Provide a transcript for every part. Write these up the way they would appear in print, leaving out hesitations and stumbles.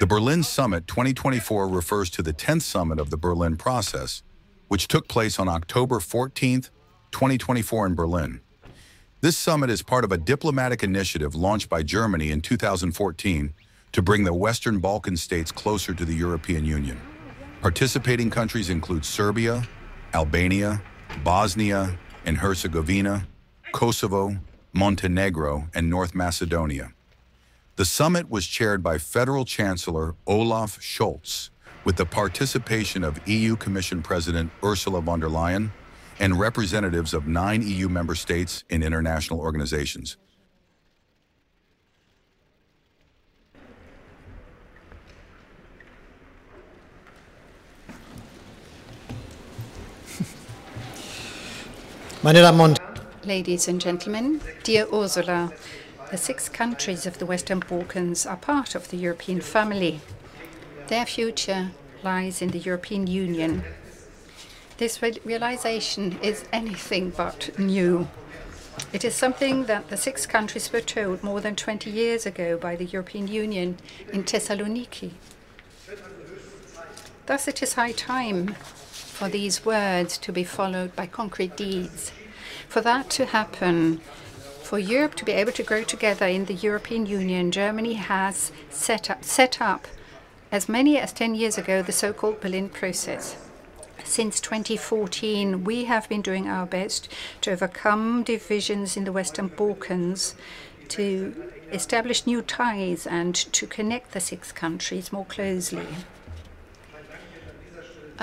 The Berlin Summit 2024 refers to the 10th summit of the Berlin process, which took place on October 14th, 2024 in Berlin. This summit is part of a diplomatic initiative launched by Germany in 2014 to bring the Western Balkan states closer to the European Union. Participating countries include Serbia, Albania, Bosnia and Herzegovina, Kosovo, Montenegro, and North Macedonia. The summit was chaired by Federal Chancellor Olaf Scholz, with the participation of EU Commission President Ursula von der Leyen and representatives of 9 EU member states and international organizations. Ladies and gentlemen, dear Ursula, the 6 countries of the Western Balkans are part of the European family. Their future lies in the European Union. This realization is anything but new. It is something that the 6 countries were told more than 20 years ago by the European Union in Thessaloniki. Thus it is high time for these words to be followed by concrete deeds. For that to happen, for Europe to be able to grow together in the European Union, Germany has set up as many as 10 years ago the so-called Berlin process. Since 2014, we have been doing our best to overcome divisions in the Western Balkans, to establish new ties and to connect the 6 countries more closely.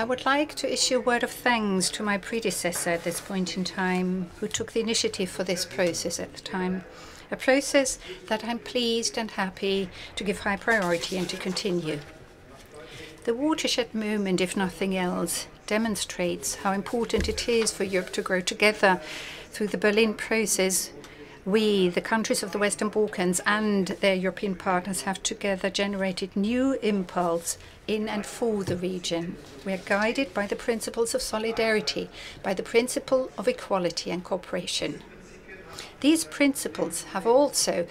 I would like to issue a word of thanks to my predecessor at this point in time, who took the initiative for this process at the time. A process that I'm pleased and happy to give high priority and to continue. The watershed moment, if nothing else, demonstrates how important it is for Europe to grow together. Through the Berlin process, we, the countries of the Western Balkans and their European partners, have together generated new impulse in and for the region. We are guided by the principles of solidarity, by the principle of equality and cooperation. These principles have also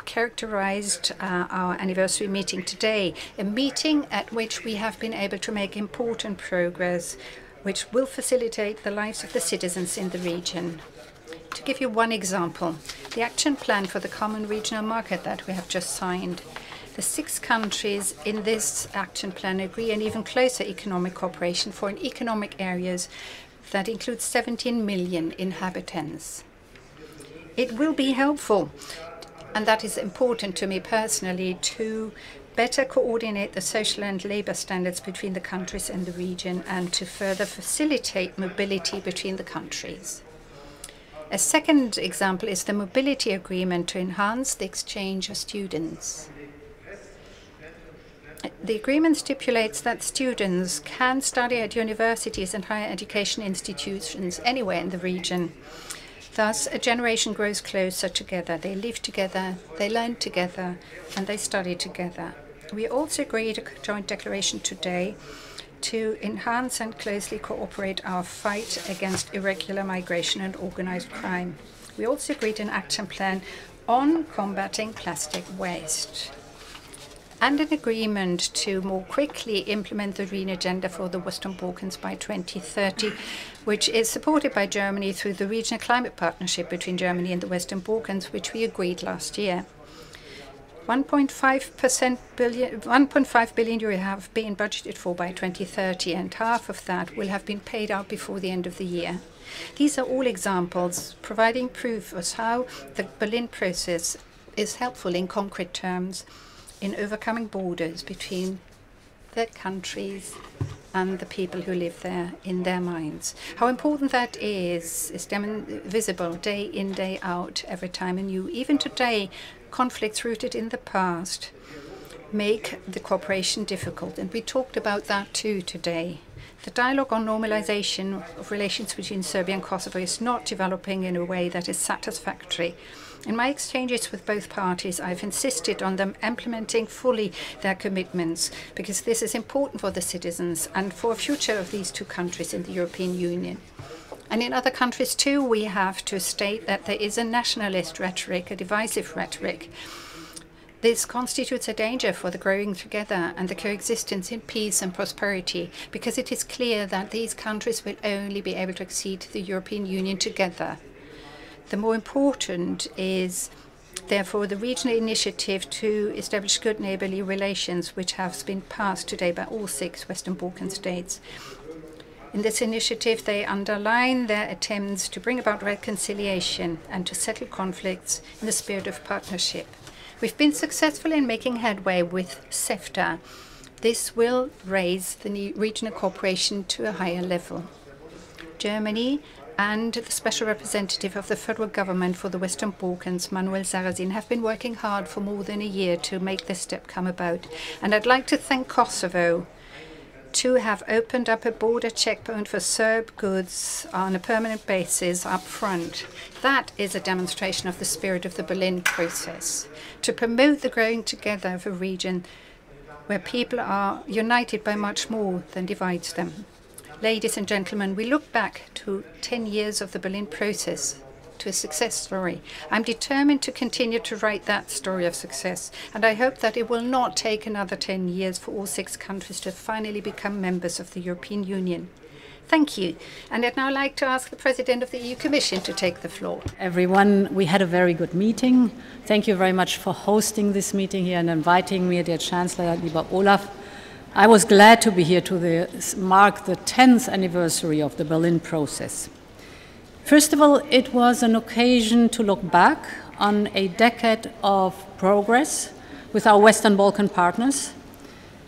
characterized our anniversary meeting today, a meeting at which we have been able to make important progress, which will facilitate the lives of the citizens in the region. To give you one example, the action plan for the common regional market that we have just signed. The 6 countries in this action plan agree on even closer economic cooperation for economic areas that include 17 million inhabitants. It will be helpful, and that is important to me personally, to better coordinate the social and labor standards between the countries and the region and to further facilitate mobility between the countries. A second example is the mobility agreement to enhance the exchange of students. The agreement stipulates that students can study at universities and higher education institutions anywhere in the region. Thus, a generation grows closer together. They live together, they learn together, and they study together. We also agreed a joint declaration today to enhance and closely cooperate our fight against irregular migration and organized crime. We also agreed an action plan on combating plastic waste, and an agreement to more quickly implement the Green Agenda for the Western Balkans by 2030, which is supported by Germany through the Regional Climate Partnership between Germany and the Western Balkans, which we agreed last year. 1.5 billion euro have been budgeted for by 2030, and half of that will have been paid out before the end of the year. These are all examples providing proof of how the Berlin process is helpful in concrete terms in overcoming borders between the countries and the people who live there in their minds. How important that is visible day in, day out, every time anew. Even today, conflicts rooted in the past make the cooperation difficult, and we talked about that too today. The dialogue on normalization of relations between Serbia and Kosovo is not developing in a way that is satisfactory. In my exchanges with both parties, I've insisted on them implementing fully their commitments, because this is important for the citizens and for the future of these 2 countries in the European Union. And in other countries too, we have to state that there is a nationalist rhetoric, a divisive rhetoric. This constitutes a danger for the growing together and the coexistence in peace and prosperity, because it is clear that these countries will only be able to accede to the European Union together. The more important is, therefore, the regional initiative to establish good neighbourly relations, which has been passed today by all 6 Western Balkan states. In this initiative, they underline their attempts to bring about reconciliation and to settle conflicts in the spirit of partnership. We've been successful in making headway with CEFTA. This will raise the regional cooperation to a higher level. Germany and the Special Representative of the Federal Government for the Western Balkans, Manuel Sarrazin, have been working hard for more than a year to make this step come about. And I'd like to thank Kosovo to have opened up a border checkpoint for Serb goods on a permanent basis up front. That is a demonstration of the spirit of the Berlin process, to promote the growing together of a region where people are united by much more than divides them. Ladies and gentlemen, we look back to 10 years of the Berlin process, to a success story. I'm determined to continue to write that story of success, and I hope that it will not take another 10 years for all 6 countries to finally become members of the European Union. Thank you. And I'd now like to ask the President of the EU Commission to take the floor. Everyone, we had a very good meeting. Thank you very much for hosting this meeting here and inviting me, dear Chancellor, lieber Olaf. I was glad to be here to mark the 10th anniversary of the Berlin process. First of all, it was an occasion to look back on a decade of progress with our Western Balkan partners,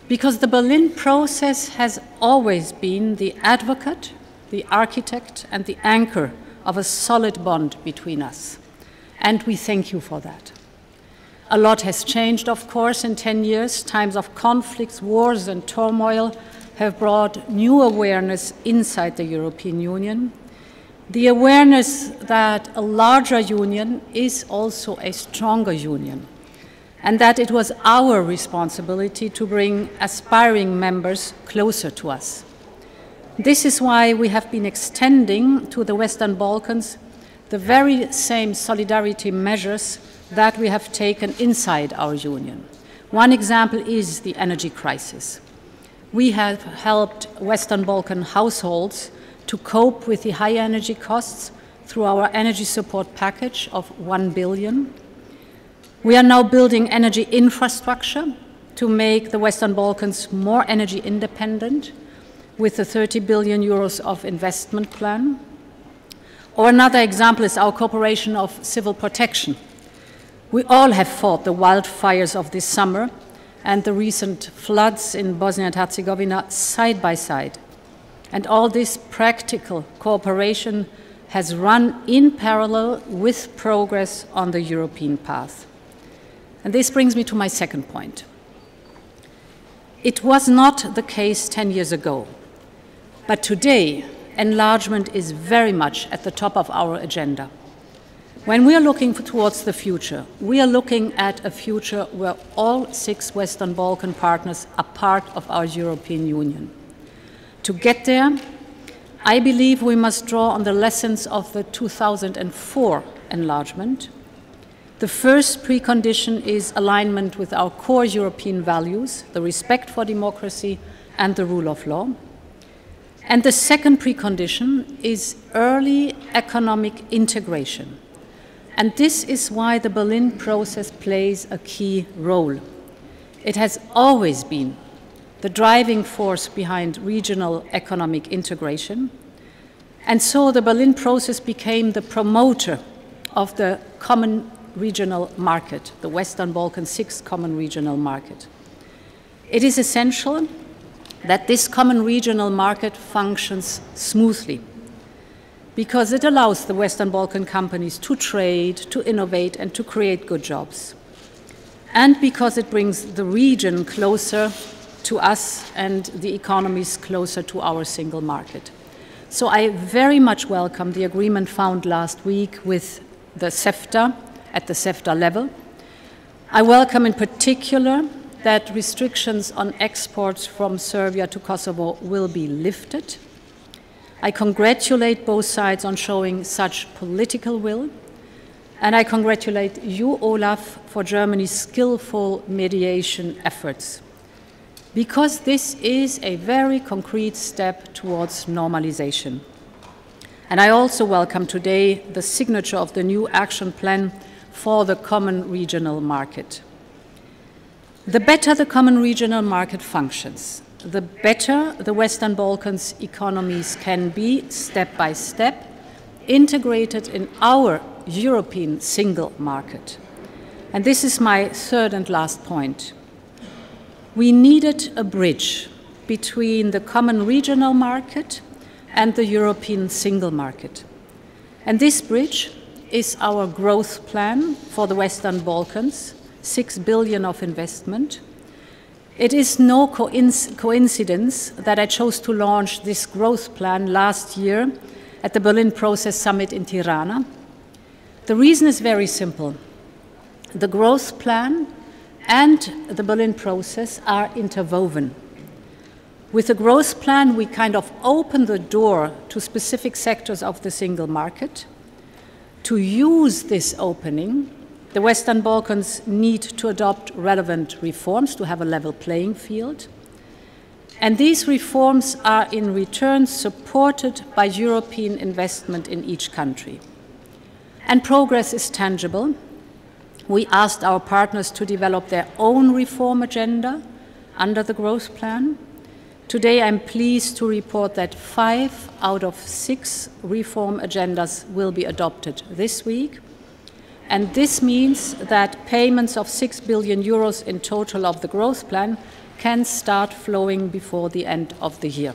because the Berlin process has always been the advocate, the architect, and the anchor of a solid bond between us. And we thank you for that. A lot has changed, of course, in 10 years. Times of conflicts, wars, and turmoil have brought new awareness inside the European Union. The awareness that a larger union is also a stronger union, and that it was our responsibility to bring aspiring members closer to us. This is why we have been extending to the Western Balkans the very same solidarity measures that we have taken inside our union. One example is the energy crisis. We have helped Western Balkan households to cope with the high energy costs through our energy support package of 1 billion. We are now building energy infrastructure to make the Western Balkans more energy independent with the 30 billion euros of investment plan. Or another example is our cooperation of civil protection. We all have fought the wildfires of this summer and the recent floods in Bosnia and Herzegovina side by side. And all this practical cooperation has run in parallel with progress on the European path. And this brings me to my second point. It was not the case 10 years ago, but today enlargement is very much at the top of our agenda. When we are looking towards the future, we are looking at a future where all 6 Western Balkan partners are part of our European Union. To get there, I believe we must draw on the lessons of the 2004 enlargement. The first precondition is alignment with our core European values, the respect for democracy and the rule of law. And the second precondition is early economic integration. And this is why the Berlin process plays a key role. It has always been the driving force behind regional economic integration. And so the Berlin process became the promoter of the common regional market, the Western Balkan 6 common regional market. It is essential that this common regional market functions smoothly, because it allows the Western Balkan companies to trade, to innovate, and to create good jobs. And because it brings the region closer to us and the economies closer to our single market. So I very much welcome the agreement found last week with the CEFTA at the CEFTA level. I welcome in particular that restrictions on exports from Serbia to Kosovo will be lifted. I congratulate both sides on showing such political will. And I congratulate you, Olaf, for Germany's skillful mediation efforts, because this is a very concrete step towards normalization. And I also welcome today the signature of the new action plan for the common regional market. The better the common regional market functions, the better the Western Balkans economies can be, step by step, integrated in our European single market. And this is my third and last point. We needed a bridge between the common regional market and the European single market. And this bridge is our growth plan for the Western Balkans, 6 billion of investment. It is no coincidence that I chose to launch this growth plan last year at the Berlin Process Summit in Tirana. The reason is very simple. The growth plan and the Berlin process are interwoven. With the growth plan, we kind of open the door to specific sectors of the single market. To use this opening, the Western Balkans need to adopt relevant reforms to have a level playing field. And these reforms are in return supported by European investment in each country. And progress is tangible. We asked our partners to develop their own reform agenda under the growth plan. Today, I'm pleased to report that 5 out of 6 reform agendas will be adopted this week. And this means that payments of 6 billion euros in total of the growth plan can start flowing before the end of the year.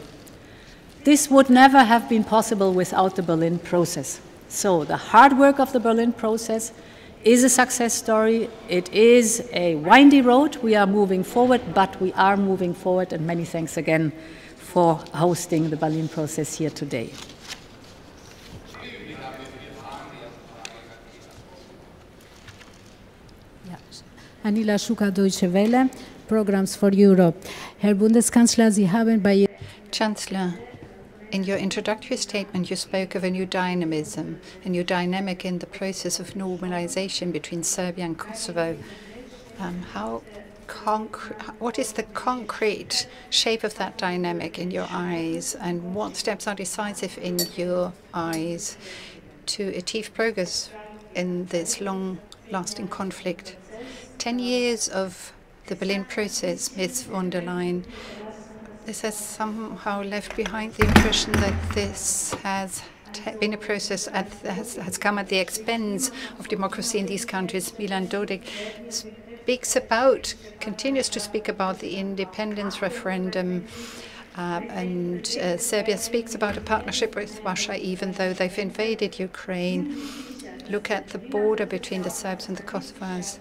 This would never have been possible without the Berlin process. So the hard work of the Berlin process is a success story. It is a windy road. We are moving forward, but we are moving forward, and many thanks again for hosting the Berlin process here today. Anila Schuka, Deutsche Welle, Programs for Europe. Herr Bundeskanzler, Sie haben bei Chancellor, in your introductory statement, you spoke of a new dynamism, a new dynamic in the process of normalization between Serbia and Kosovo. What is the concrete shape of that dynamic in your eyes, and what steps are decisive in your eyes to achieve progress in this long-lasting conflict? 10 years of the Berlin process, Ms. von der Leyen, this has somehow left behind the impression that this has been a process that has come at the expense of democracy in these countries. Milan Dodik continues to speak about the independence referendum, and Serbia speaks about a partnership with Russia, even though they've invaded Ukraine. Look at the border between the Serbs and the Kosovars.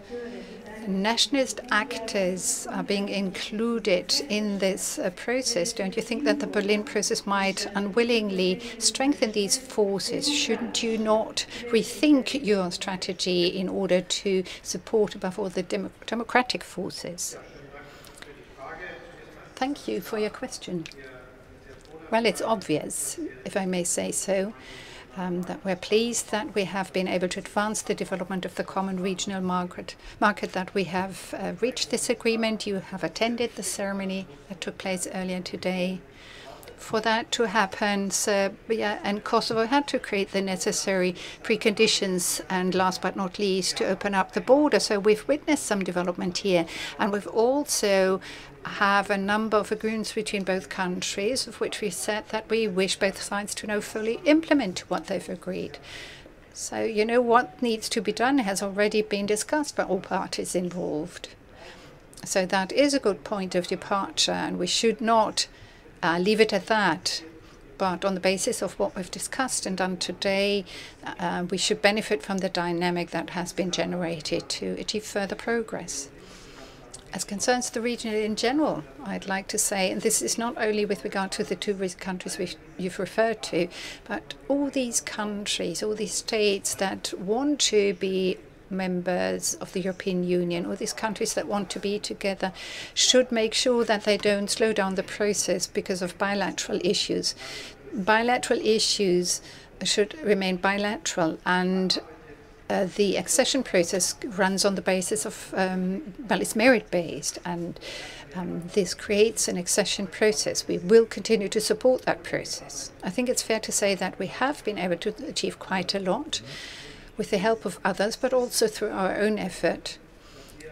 Nationalist actors are being included in this process. Don't you think that the Berlin process might unwillingly strengthen these forces? Shouldn't you not rethink your strategy in order to support, above all, the democratic forces? Thank you for your question. Well, it's obvious, if I may say so, that we're pleased that we have been able to advance the development of the common regional market, that we have reached this agreement. You have attended the ceremony that took place earlier today. For that to happen, Serbia and Kosovo had to create the necessary preconditions, and last but not least, to open up the border. So we've witnessed some development here, and we've also have a number of agreements between both countries, of which we said that we wish both sides to now fully implement what they've agreed. So, you know, what needs to be done has already been discussed by all parties involved. So that is a good point of departure, and we should not leave it at that. But on the basis of what we've discussed and done today, we should benefit from the dynamic that has been generated to achieve further progress. As concerns the region in general, I'd like to say, and this is not only with regard to the 2 countries you've referred to, but all these countries, all these states that want to be members of the European Union, or these countries that want to be together, should make sure that they don't slow down the process because of bilateral issues. Bilateral issues should remain bilateral, and the accession process runs on the basis of, well, it's merit-based, and this creates an accession process. We will continue to support that process. I think it's fair to say that we have been able to achieve quite a lot with the help of others, but also through our own effort.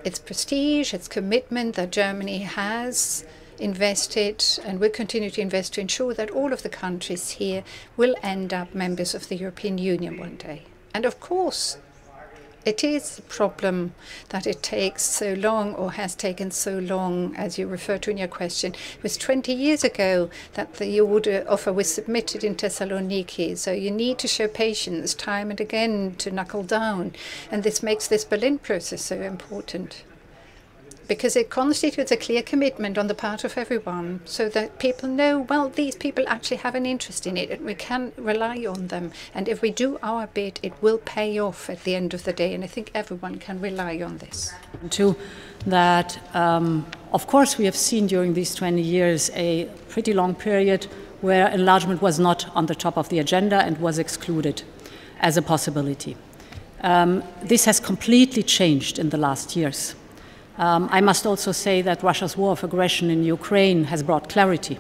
It's prestige, it's commitment that Germany has invested and will continue to invest to ensure that all of the countries here will end up members of the European Union one day. And of course, it is a problem that it takes so long, or has taken so long, as you referred to in your question. It was 20 years ago that the order offer was submitted in Thessaloniki. So you need to show patience time and again to knuckle down. And this makes this Berlin process so important, because it constitutes a clear commitment on the part of everyone, so that people know, well, these people actually have an interest in it and we can rely on them. And if we do our bit, it will pay off at the end of the day. And I think everyone can rely on this. Too, that, of course, we have seen during these 20 years a pretty long period where enlargement was not on the top of the agenda and was excluded as a possibility. This has completely changed in the last years. I must also say that Russia's war of aggression in Ukraine has brought clarity.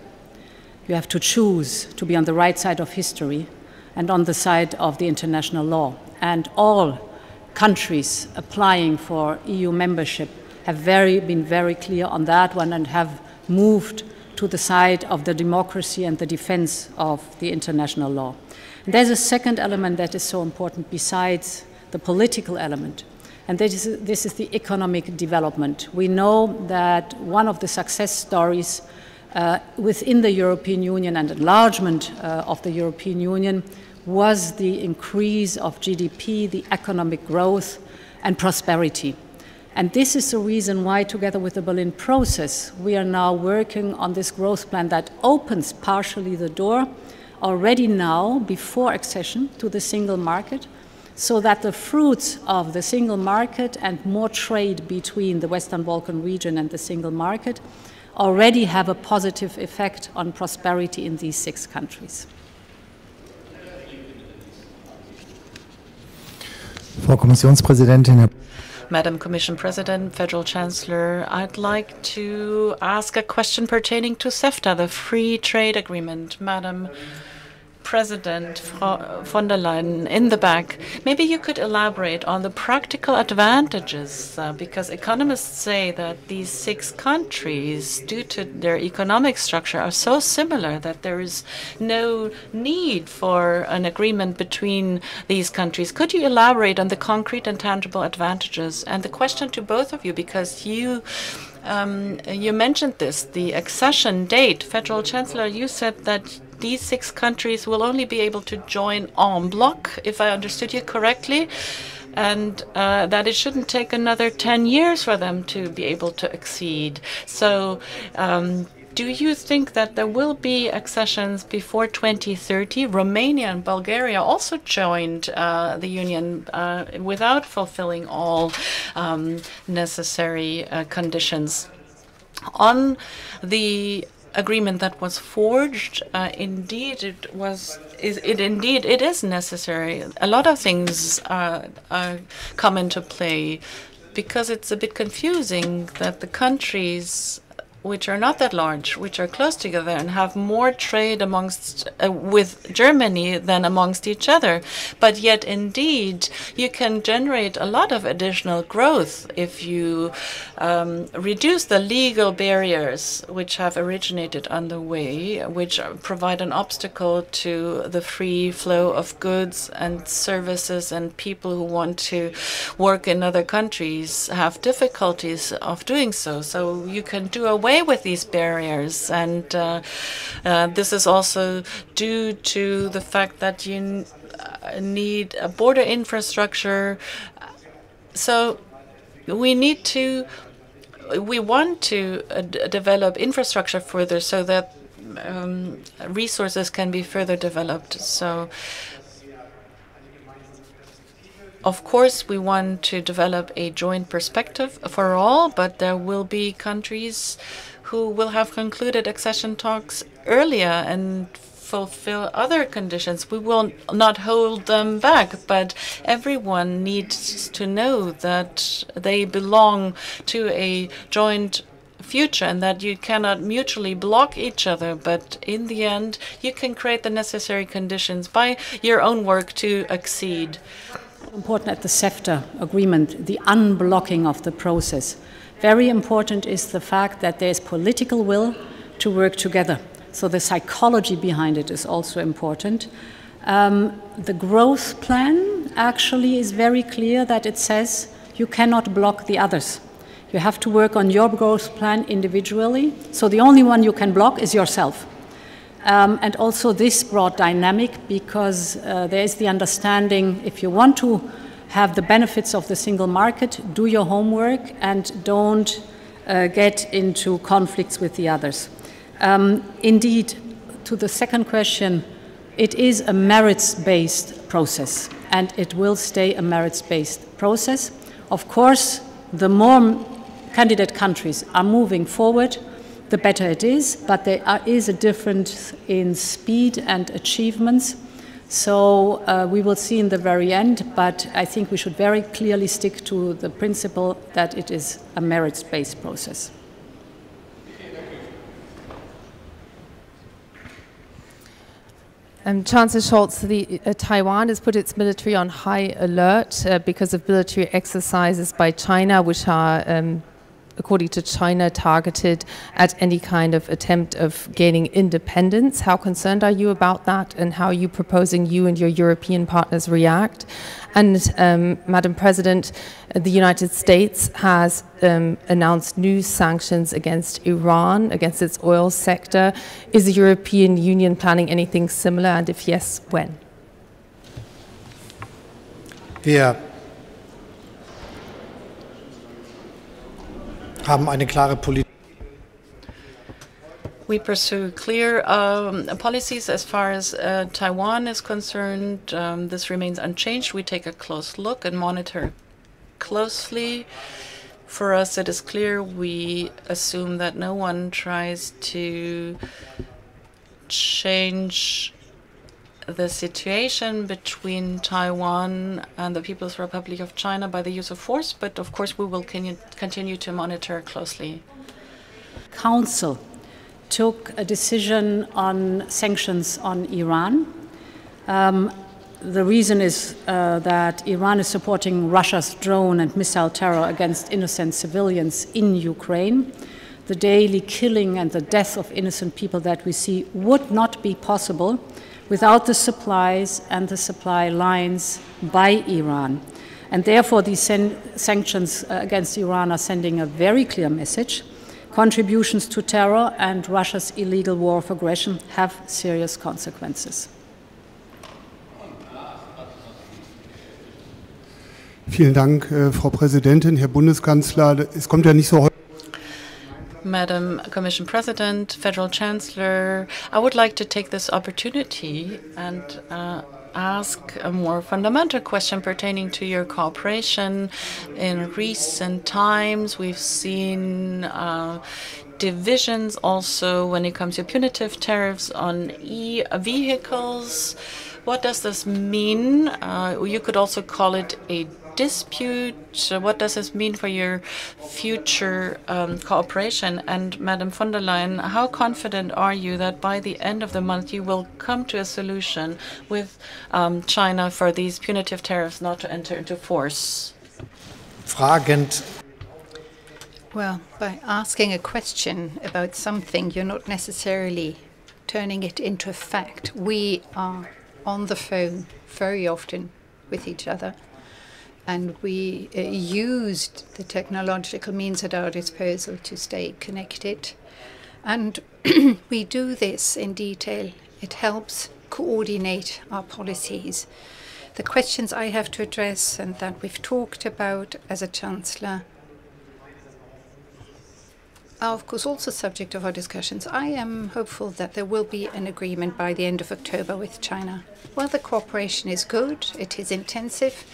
You have to choose to be on the right side of history and on the side of the international law. And all countries applying for EU membership have been very clear on that one and have moved to the side of the democracy and the defense of the international law. And there's a second element that is so important besides the political element. And this is the economic development. We know that one of the success stories within the European Union and enlargement of the European Union was the increase of GDP, the economic growth and prosperity. And this is the reason why, together with the Berlin process, we are now working on this growth plan that opens partially the door already now, before accession, to the single market, so that the fruits of the single market and more trade between the Western Balkan region and the single market already have a positive effect on prosperity in these 6 countries. Frau Kommissionspräsidentin, Madam Commission President, Federal Chancellor, I'd like to ask a question pertaining to CEFTA, the Free Trade Agreement. Madam President von der Leyen, in the back, maybe you could elaborate on the practical advantages, because economists say that these 6 countries, due to their economic structure, are so similar that there is no need for an agreement between these countries. Could you elaborate on the concrete and tangible advantages? And the question to both of you, because you mentioned this, the accession date. Federal Chancellor, you said that these 6 countries will only be able to join en bloc, if I understood you correctly, and that it shouldn't take another 10 years for them to be able to accede. So do you think that there will be accessions before 2030? Romania and Bulgaria also joined the Union without fulfilling all necessary conditions. On the agreement that was forged, indeed it is necessary. A lot of things come into play, because it's a bit confusing that the countries which are not that large, which are close together and have more trade amongst with Germany than amongst each other. But yet, indeed, you can generate a lot of additional growth if you reduce the legal barriers which have originated on the way, which provide an obstacle to the free flow of goods and services, and people who want to work in other countries have difficulties of doing so. So you can do away with these barriers, and this is also due to the fact that you need a border infrastructure. So we want to develop infrastructure further so that resources can be further developed. So of course, we want to develop a joint perspective for all, but there will be countries who will have concluded accession talks earlier, and fulfill other conditions. We will not hold them back, but everyone needs to know that they belong to a joint future and that you cannot mutually block each other, but in the end you can create the necessary conditions by your own work to accede. Important at the CEFTA agreement, the unblocking of the process. Very important is the fact that there is political will to work together. So the psychology behind it is also important. The growth plan actually is very clear that it says you cannot block the others. You have to work on your growth plan individually. So the only one you can block is yourself. And also this brought dynamic because there is the understanding if you want to have the benefits of the single market, do your homework and don't get into conflicts with the others. Indeed, to the second question, it is a merits-based process and it will stay a merits-based process. Of course, the more candidate countries are moving forward, the better it is, but there is a difference in speed and achievements. So we will see in the very end, but I think we should very clearly stick to the principle that it is a merits-based process. Chancellor Scholz, Taiwan has put its military on high alert because of military exercises by China, which are according to China, targeted at any kind of attempt of gaining independence. How concerned are you about that, and how are you proposing you and your European partners react? And Madam President, the United States has announced new sanctions against Iran, against its oil sector. Is the European Union planning anything similar, and if yes, when? Wir haben eine klare Politik. We pursue clear policies as far as Taiwan is concerned. This remains unchanged. We take a close look and monitor closely. For us, it is clear we assume that no one tries to change the situation between Taiwan and the People's Republic of China by the use of force, but of course we will continue to monitor closely. Council took a decision on sanctions on Iran. The reason is that Iran is supporting Russia's drone and missile terror against innocent civilians in Ukraine. The daily killing and the death of innocent people that we see would not be possible without the supplies and the supply lines by Iran. And therefore, these sanctions against Iran are sending a very clear message. Contributions to terror and Russia's illegal war of aggression have serious consequences. Vielen Dank, Frau Präsidentin, Herr Bundeskanzler. Es kommt ja nicht so häufig. Madam Commission President, Federal Chancellor, I would like to take this opportunity and ask a more fundamental question pertaining to your cooperation. In recent times, we've seen divisions also when it comes to punitive tariffs on e-vehicles. What does this mean? You could also call it a dispute. What does this mean for your future cooperation? And Madam von der Leyen, how confident are you that by the end of the month you will come to a solution with China for these punitive tariffs not to enter into force? Fragend. Well, by asking a question about something, you're not necessarily turning it into a fact. We are on the phone very often with each other, and we used the technological means at our disposal to stay connected. And we do this in detail. It helps coordinate our policies. The questions I have to address and that we've talked about as a Chancellor are, of course, also subject of our discussions. I am hopeful that there will be an agreement by the end of October with China. Well, the cooperation is good, it is intensive,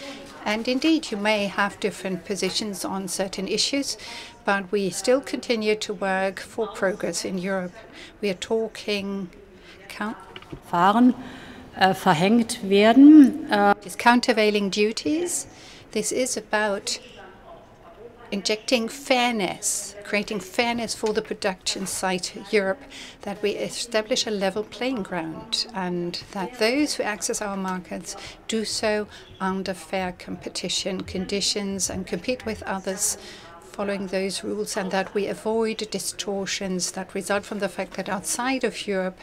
and indeed you may have different positions on certain issues, but we still continue to work for progress in Europe. We are talking verhängt werden. These countervailing duties, this is about injecting fairness, creating fairness for the production site Europe, that we establish a level playing ground and that those who access our markets do so under fair competition conditions and compete with others following those rules, and that we avoid distortions that result from the fact that outside of Europe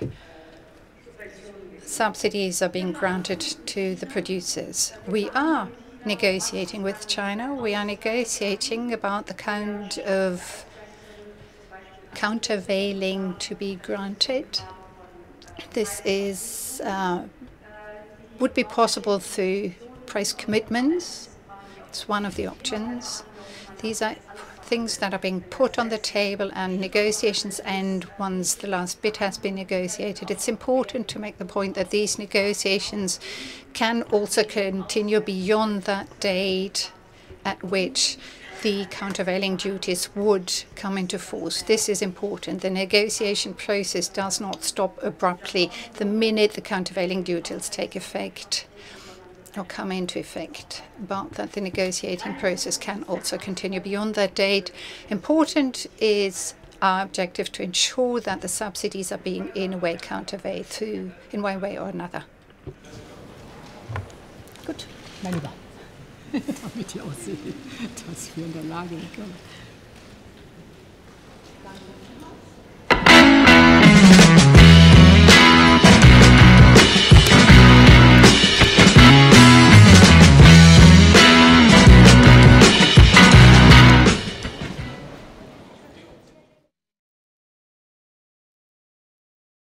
subsidies are being granted to the producers. We are negotiating with China. We are negotiating about the kind of countervailing to be granted. This is would be possible through price commitments. It's one of the options. These are things that are being put on the table, and negotiations end once the last bit has been negotiated. It's important to make the point that these negotiations can also continue beyond that date at which the countervailing duties would come into force. This is important. The negotiation process does not stop abruptly the minute the countervailing duties take effect or come into effect, but that the negotiating process can also continue beyond that date. Important is our objective to ensure that the subsidies are being in a way countervailed through in one way or another. Gut, mein Lieber, damit ich auch sehe, dass wir in der Lage sind.